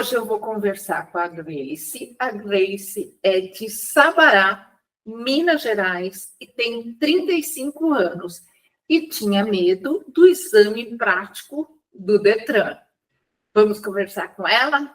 Hoje eu vou conversar com a Grace. A Grace é de Sabará, Minas Gerais, e tem 35 anos. E tinha medo do exame prático do Detran. Vamos conversar com ela?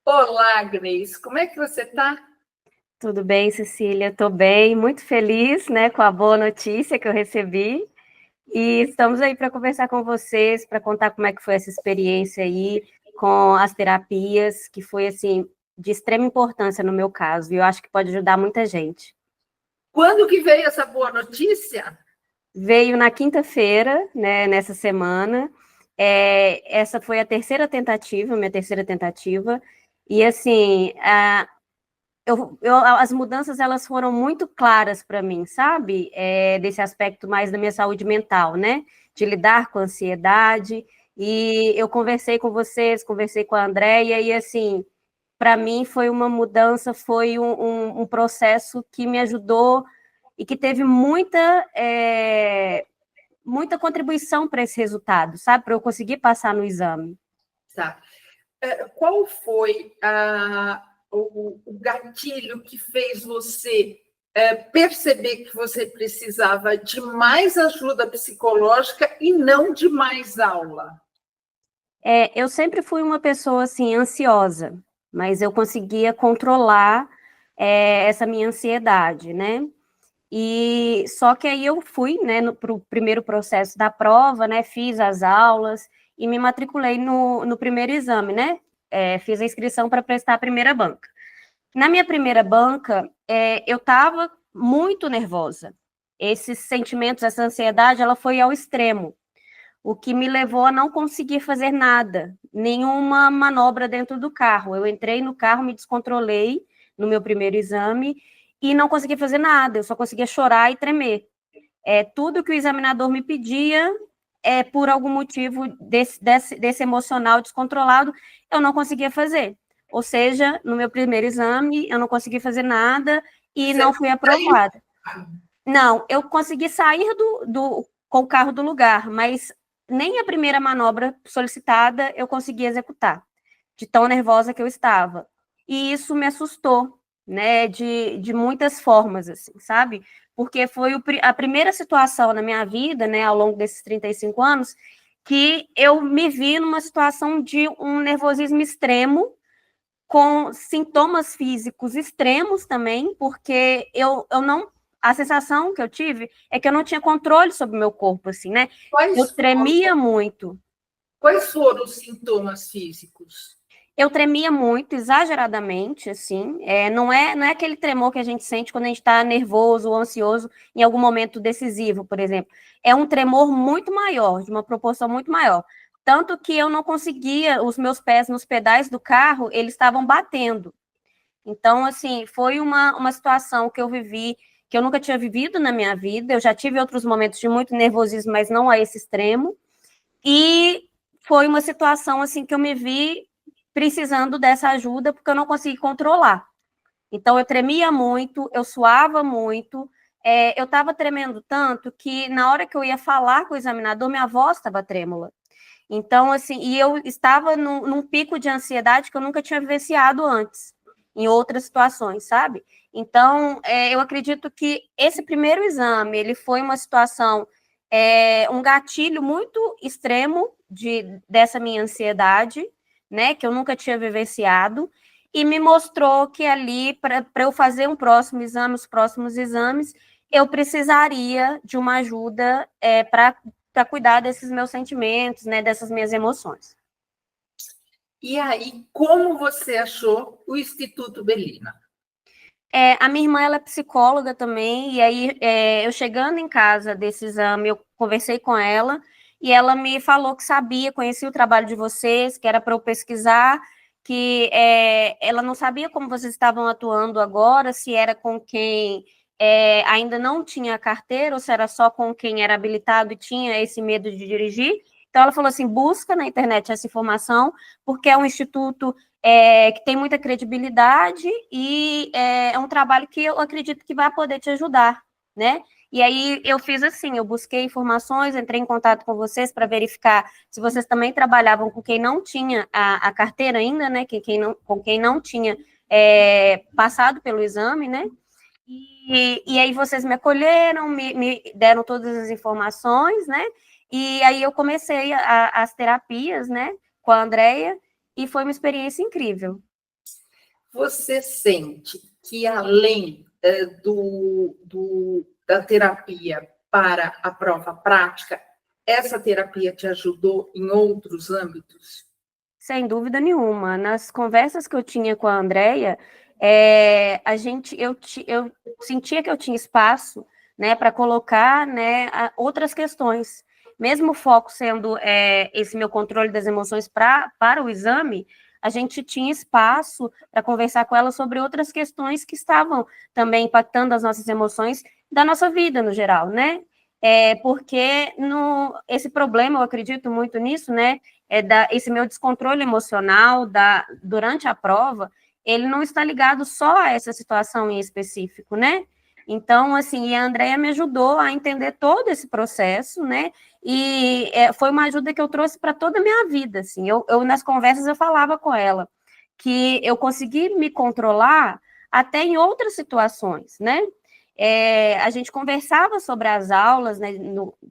Olá, Grace, como é que você está? Tudo bem, Cecília? Estou bem, muito feliz, né, com a boa notícia que eu recebi. E estamos aí para conversar com vocês, para contar como é que foi essa experiência aí com as terapias, que foi, assim, de extrema importância no meu caso, e eu acho que pode ajudar muita gente. Quando que veio essa boa notícia? Veio na quinta-feira, né, nessa semana. Essa foi a terceira tentativa, minha terceira tentativa. E, assim, as mudanças, elas foram muito claras para mim, sabe? Desse aspecto mais da minha saúde mental, né? De lidar com a ansiedade. E eu conversei com vocês, conversei com a Andréia, e, assim, para mim foi uma mudança, foi um processo que me ajudou e que teve muita contribuição para esse resultado, sabe? Para eu conseguir passar no exame. Tá. Qual foi o gatilho que fez você perceber que você precisava de mais ajuda psicológica e não de mais aula? Eu sempre fui uma pessoa, assim, ansiosa, mas eu conseguia controlar essa minha ansiedade, né? E só que aí eu fui, né, para o primeiro processo da prova, né? Fiz as aulas e me matriculei no primeiro exame, né? Fiz a inscrição para prestar a primeira banca. Na minha primeira banca, eu estava muito nervosa. Esses sentimentos, essa ansiedade, ela foi ao extremo, o que me levou a não conseguir fazer nada, nenhuma manobra dentro do carro. Eu entrei no carro, me descontrolei no meu primeiro exame e não consegui fazer nada, eu só conseguia chorar e tremer. Tudo que o examinador me pedia, por algum motivo desse emocional descontrolado, eu não conseguia fazer. Ou seja, no meu primeiro exame, eu não consegui fazer nada e não fui aprovada. Não, eu consegui sair com o carro do lugar, mas nem a primeira manobra solicitada eu consegui executar, de tão nervosa que eu estava. E isso me assustou, né, de muitas formas, assim, sabe? Porque foi a primeira situação na minha vida, né, ao longo desses 35 anos, que eu me vi numa situação de um nervosismo extremo, com sintomas físicos extremos também, porque eu não... A sensação que eu tive é que eu não tinha controle sobre o meu corpo, assim, né? Eu tremia muito. Quais foram os sintomas físicos? Eu tremia muito, exageradamente, assim. Não é aquele tremor que a gente sente quando a gente está nervoso ou ansioso em algum momento decisivo, por exemplo. É um tremor muito maior, de uma proporção muito maior. Tanto que eu não conseguia, os meus pés nos pedais do carro, eles estavam batendo. Então, assim, foi uma situação que eu vivi, que eu nunca tinha vivido na minha vida. Eu já tive outros momentos de muito nervosismo, mas não a esse extremo. E foi uma situação, assim, que eu me vi precisando dessa ajuda, porque eu não consegui controlar. Então, eu tremia muito, eu suava muito, eu estava tremendo tanto que, na hora que eu ia falar com o examinador, minha voz estava trêmula. Então, assim, e eu estava num pico de ansiedade que eu nunca tinha vivenciado antes, em outras situações, sabe? Então, eu acredito que esse primeiro exame, ele foi uma situação, um gatilho muito extremo dessa minha ansiedade, né, que eu nunca tinha vivenciado, e me mostrou que ali, para eu fazer um próximo exame, os próximos exames, eu precisaria de uma ajuda para cuidar desses meus sentimentos, né, dessas minhas emoções. E aí, como você achou o Instituto Belina? A minha irmã, ela é psicóloga também, e aí eu chegando em casa desse exame, eu conversei com ela, e ela me falou que sabia, conhecia o trabalho de vocês, que era para eu pesquisar, que ela não sabia como vocês estavam atuando agora, se era com quem ainda não tinha carteira, ou se era só com quem era habilitado e tinha esse medo de dirigir. Então, ela falou assim, busca na internet essa informação, porque é um instituto que tem muita credibilidade e é um trabalho que eu acredito que vai poder te ajudar, né? E aí eu fiz assim, eu busquei informações, entrei em contato com vocês para verificar se vocês também trabalhavam com quem não tinha a carteira ainda, né? Com quem não tinha passado pelo exame, né? E aí vocês me acolheram, me deram todas as informações, né? E aí eu comecei as terapias, né, com a Andrea, e foi uma experiência incrível. Você sente que além da terapia para a prova prática, essa terapia te ajudou em outros âmbitos? Sem dúvida nenhuma. Nas conversas que eu tinha com a Andrea, eu sentia que eu tinha espaço, né, para colocar, né, outras questões. Mesmo o foco sendo esse meu controle das emoções para o exame, a gente tinha espaço para conversar com ela sobre outras questões que estavam também impactando as nossas emoções da nossa vida no geral, né? Porque esse problema, eu acredito muito nisso, né? Esse meu descontrole emocional durante a prova, ele não está ligado só a essa situação em específico, né? Então, assim, a Andrea me ajudou a entender todo esse processo, né? E foi uma ajuda que eu trouxe para toda a minha vida, assim. Nas conversas, eu falava com ela que eu consegui me controlar até em outras situações, né? A gente conversava sobre as aulas, né,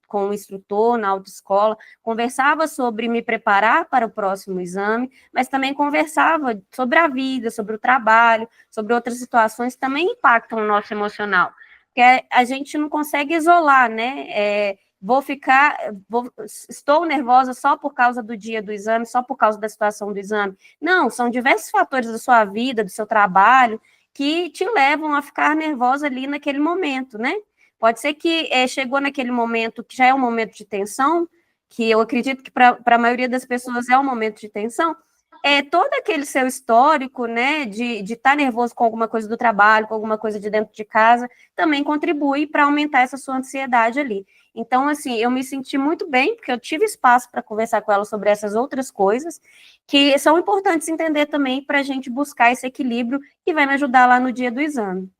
com o instrutor na autoescola, conversava sobre me preparar para o próximo exame, mas também conversava sobre a vida, sobre o trabalho, sobre outras situações que também impactam o nosso emocional. Porque a gente não consegue isolar, né? Estou nervosa só por causa do dia do exame, só por causa da situação do exame. Não, são diversos fatores da sua vida, do seu trabalho, que te levam a ficar nervosa ali naquele momento, né? Pode ser que chegou naquele momento que já é um momento de tensão, que eu acredito que para a maioria das pessoas é um momento de tensão, todo aquele seu histórico, né, de estar nervoso com alguma coisa do trabalho, com alguma coisa de dentro de casa, também contribui para aumentar essa sua ansiedade ali. Então, assim, eu me senti muito bem, porque eu tive espaço para conversar com ela sobre essas outras coisas, que são importantes entender também para a gente buscar esse equilíbrio que vai me ajudar lá no dia do exame.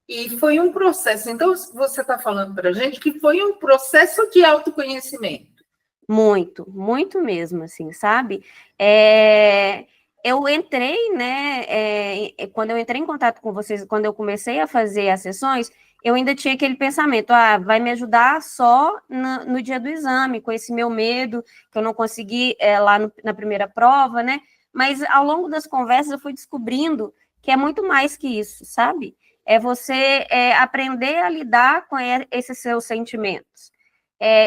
E foi um processo, então você está falando para a gente que foi um processo de autoconhecimento. Muito, muito mesmo, assim, sabe? Eu entrei, né, quando eu entrei em contato com vocês, quando eu comecei a fazer as sessões, eu ainda tinha aquele pensamento, vai me ajudar só no dia do exame, com esse meu medo, que eu não consegui lá na primeira prova, né? Mas ao longo das conversas eu fui descobrindo que é muito mais que isso, sabe? É você aprender a lidar com esses seus sentimentos.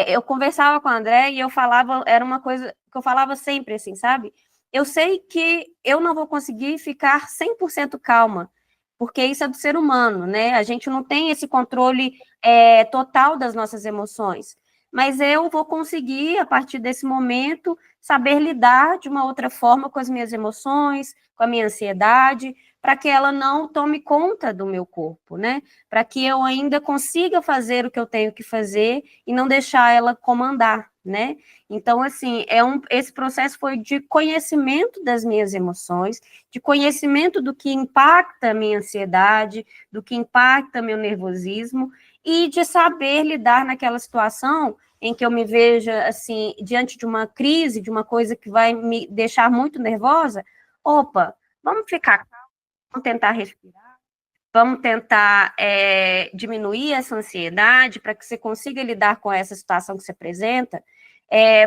Eu conversava com a André e eu falava, era uma coisa que eu falava sempre, assim, sabe? Eu sei que eu não vou conseguir ficar 100% calma, porque isso é do ser humano, né? A gente não tem esse controle total das nossas emoções, mas eu vou conseguir, a partir desse momento, saber lidar de uma outra forma com as minhas emoções, com a minha ansiedade, para que ela não tome conta do meu corpo, né? Para que eu ainda consiga fazer o que eu tenho que fazer e não deixar ela comandar, né? Então, assim, esse processo foi de conhecimento das minhas emoções, de conhecimento do que impacta a minha ansiedade, do que impacta meu nervosismo, e de saber lidar naquela situação em que eu me veja, assim, diante de uma crise, de uma coisa que vai me deixar muito nervosa. Opa, vamos ficar calma, vamos tentar respirar, vamos tentar diminuir essa ansiedade para que você consiga lidar com essa situação que se apresenta.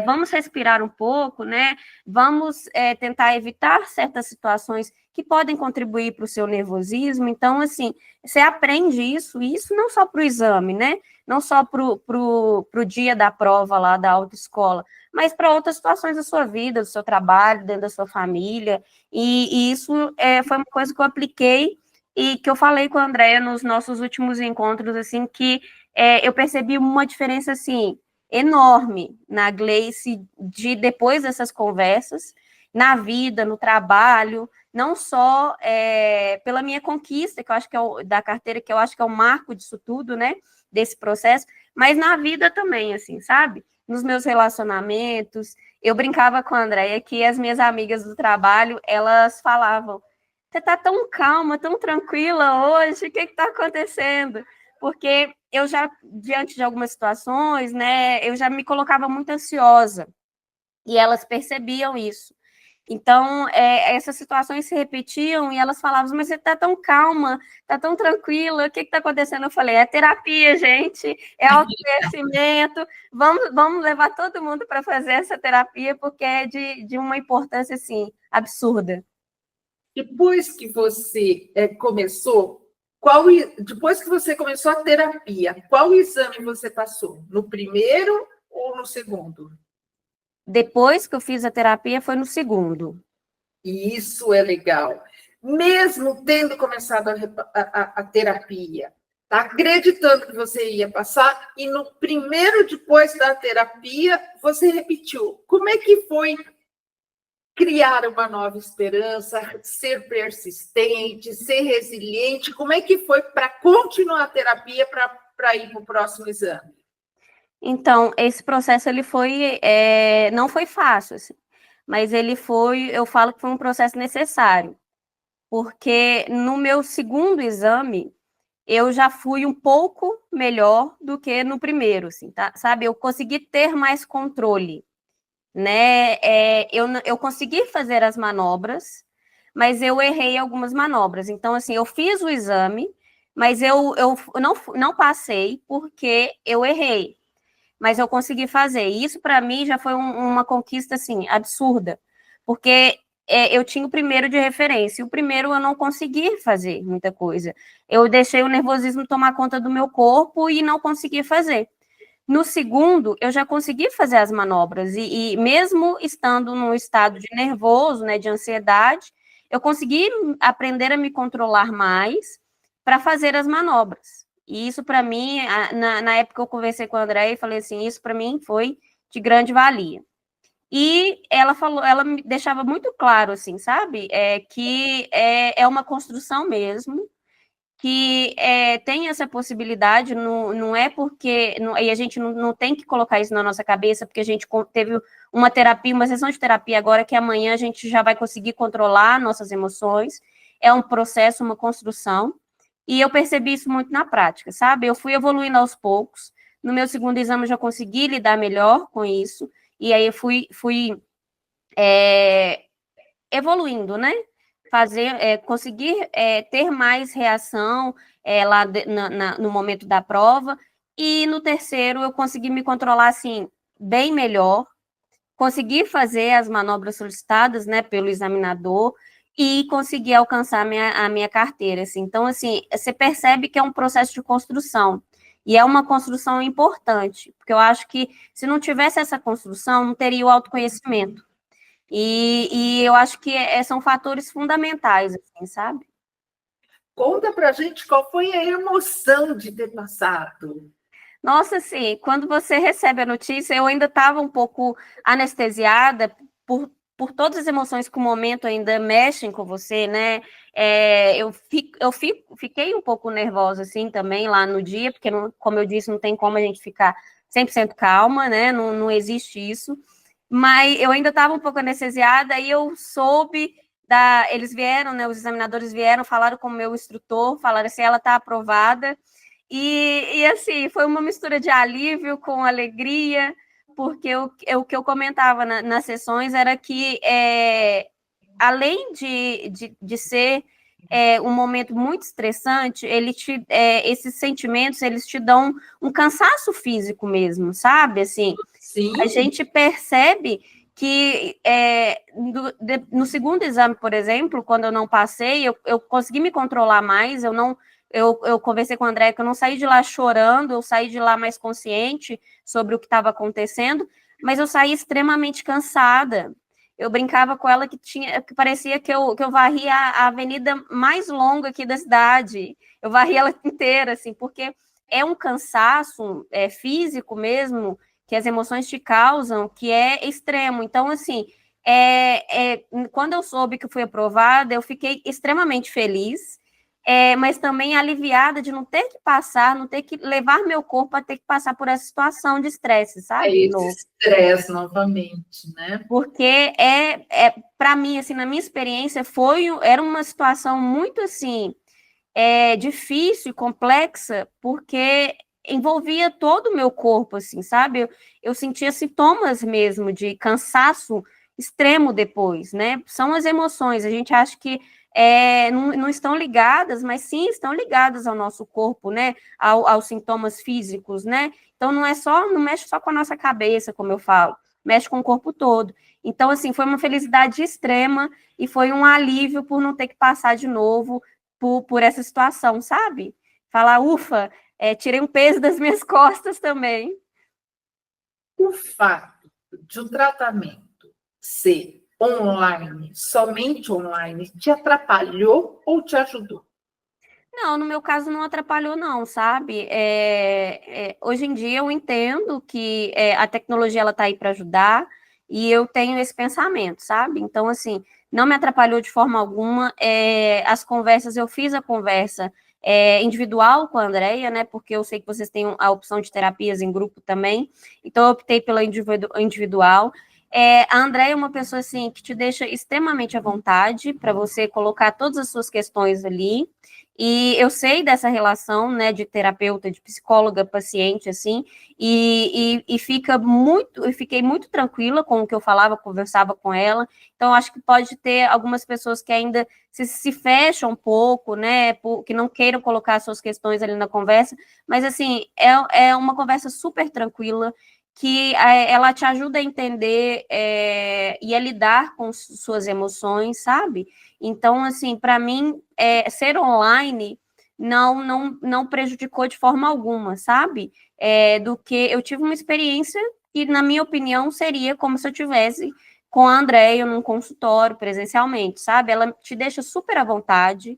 Vamos respirar um pouco, né? Vamos tentar evitar certas situações que podem contribuir para o seu nervosismo. Então, assim, você aprende isso, e isso não só para o exame, né? Não só para o dia da prova lá da autoescola, mas para outras situações da sua vida, do seu trabalho, dentro da sua família. E isso foi uma coisa que eu apliquei e que eu falei com a Andrea nos nossos últimos encontros, assim, que eu percebi uma diferença, assim, enorme na Gleice depois dessas conversas, na vida, no trabalho, não só pela minha conquista, que eu acho que da carteira, que eu acho que é o marco disso tudo, né, desse processo, mas na vida também, assim, sabe? Nos meus relacionamentos, eu brincava com a Andrea que as minhas amigas do trabalho, elas falavam, você tá tão calma, tão tranquila hoje, o que está acontecendo? porque eu já, diante de algumas situações, né, eu já me colocava muito ansiosa, e elas percebiam isso. Então, essas situações se repetiam e elas falavam, mas você está tão calma, está tão tranquila, o que está acontecendo? Eu falei, é terapia, gente, é autoconhecimento, vamos levar todo mundo para fazer essa terapia, porque é de uma importância, assim, absurda. Depois que você começou, depois que você começou a terapia, qual exame você passou? No primeiro ou no segundo? Depois que eu fiz a terapia, foi no segundo. E isso é legal. Mesmo tendo começado a terapia, tá acreditando que você ia passar, e no primeiro, depois da terapia, você repetiu. Como é que foi criar uma nova esperança, ser persistente, ser resiliente? Como é que foi para continuar a terapia para ir para o próximo exame? Então, esse processo ele foi, não foi fácil, assim, mas ele foi, eu falo que foi um processo necessário, porque no meu segundo exame eu já fui um pouco melhor do que no primeiro, assim, tá? Sabe? Eu consegui ter mais controle, né? Eu consegui fazer as manobras, mas eu errei algumas manobras. Então, assim, eu fiz o exame, mas eu não passei porque eu errei, mas eu consegui fazer. E isso, para mim, já foi uma conquista, assim, absurda, porque eu tinha o primeiro de referência, e o primeiro eu não consegui fazer muita coisa. Eu deixei o nervosismo tomar conta do meu corpo e não consegui fazer. No segundo, eu já consegui fazer as manobras, e mesmo estando num estado de nervoso, né, de ansiedade, eu consegui aprender a me controlar mais para fazer as manobras. E isso, para mim, na época eu conversei com a Andréia e falei assim, isso para mim foi de grande valia. E ela falou, ela me deixava muito claro, assim, sabe, que é uma construção mesmo, que tem essa possibilidade, não é porque, e a gente não tem que colocar isso na nossa cabeça, porque a gente teve uma terapia, uma sessão de terapia agora, que amanhã a gente já vai conseguir controlar nossas emoções, é um processo, uma construção, e eu percebi isso muito na prática, sabe? Eu fui evoluindo aos poucos, no meu segundo exame eu já consegui lidar melhor com isso, e aí eu fui evoluindo, né? Conseguir ter mais reação lá no momento da prova, e no terceiro eu consegui me controlar assim bem melhor, consegui fazer as manobras solicitadas, né, pelo examinador, e consegui alcançar a minha carteira, assim. Então, assim, você percebe que é um processo de construção, e é uma construção importante, porque eu acho que se não tivesse essa construção, não teria o autoconhecimento. E eu acho que são fatores fundamentais, assim, sabe? Conta para a gente qual foi a emoção de ter passado. Nossa, assim, quando você recebe a notícia, eu ainda estava um pouco anestesiada por todas as emoções que o momento ainda mexem com você, né? Fiquei um pouco nervosa, assim, também lá no dia, porque, não, como eu disse, não tem como a gente ficar 100% calma, né? Não existe isso. Mas eu ainda estava um pouco anestesiada, e eu soube eles vieram, né? Os examinadores vieram, falaram com o meu instrutor, falaram assim, ela está aprovada. E assim, foi uma mistura de alívio com alegria, porque o que eu comentava nas sessões era que, além de ser um momento muito estressante, esses sentimentos, eles te dão um cansaço físico mesmo, sabe? Assim, Sim. a gente percebe que no segundo exame, por exemplo, quando eu não passei, eu consegui me controlar mais, eu conversei com a André que eu não saí de lá chorando, eu saí de lá mais consciente sobre o que estava acontecendo, mas eu saí extremamente cansada. Eu brincava com ela que parecia que eu varria a avenida mais longa aqui da cidade. Eu varria ela inteira, assim, porque é um cansaço físico mesmo, que as emoções te causam, que é extremo. Então, assim, quando eu soube que fui aprovada, eu fiquei extremamente feliz, mas também aliviada de não ter que passar, não ter que levar meu corpo a ter que passar por essa situação de estresse, sabe? Esse estresse novamente, né? Porque para mim, assim, na minha experiência, era uma situação muito assim, difícil e complexa, porque envolvia todo o meu corpo, assim, sabe? Eu sentia sintomas mesmo de cansaço extremo depois, né? São as emoções, a gente acha que não estão ligadas, mas sim estão ligadas ao nosso corpo, né? Aos sintomas físicos, né? Então não mexe só com a nossa cabeça, como eu falo, mexe com o corpo todo. Então, assim, foi uma felicidade extrema e foi um alívio por não ter que passar de novo por essa situação, sabe? Falar, ufa, tirei um peso das minhas costas também. O fato de um tratamento ser online, somente online, te atrapalhou ou te ajudou? Não, no meu caso não atrapalhou, não, sabe? Hoje em dia eu entendo que a tecnologia ela está aí para ajudar e eu tenho esse pensamento, sabe? Então, assim, não me atrapalhou de forma alguma. As conversas, eu fiz a conversa individual com a Andrea, né? Porque eu sei que vocês têm a opção de terapias em grupo também, então eu optei pela individual. A Andrea é uma pessoa assim que te deixa extremamente à vontade para você colocar todas as suas questões ali. E eu sei dessa relação, né, de terapeuta, de psicóloga, paciente, assim, e eu fiquei muito tranquila com o que eu falava, conversava com ela. Então, acho que pode ter algumas pessoas que ainda se fecham um pouco, né, que não queiram colocar suas questões ali na conversa, mas, assim, é uma conversa super tranquila, que ela te ajuda a entender e a lidar com suas emoções, sabe? Então, assim, para mim, ser online não prejudicou de forma alguma, sabe? Do que eu tive uma experiência que, na minha opinião, seria como se eu tivesse com a Andréia num consultório presencialmente, sabe? Ela te deixa super à vontade.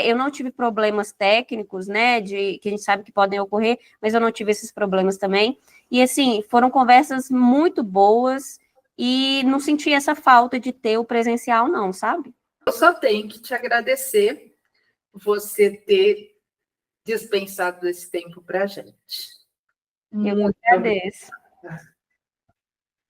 Eu não tive problemas técnicos, né? Que a gente sabe que podem ocorrer, mas eu não tive esses problemas também. E assim, foram conversas muito boas e não senti essa falta de ter o presencial, não, sabe? Eu só tenho que te agradecer você ter dispensado esse tempo para a gente. Eu que Muito agradeço. obrigada.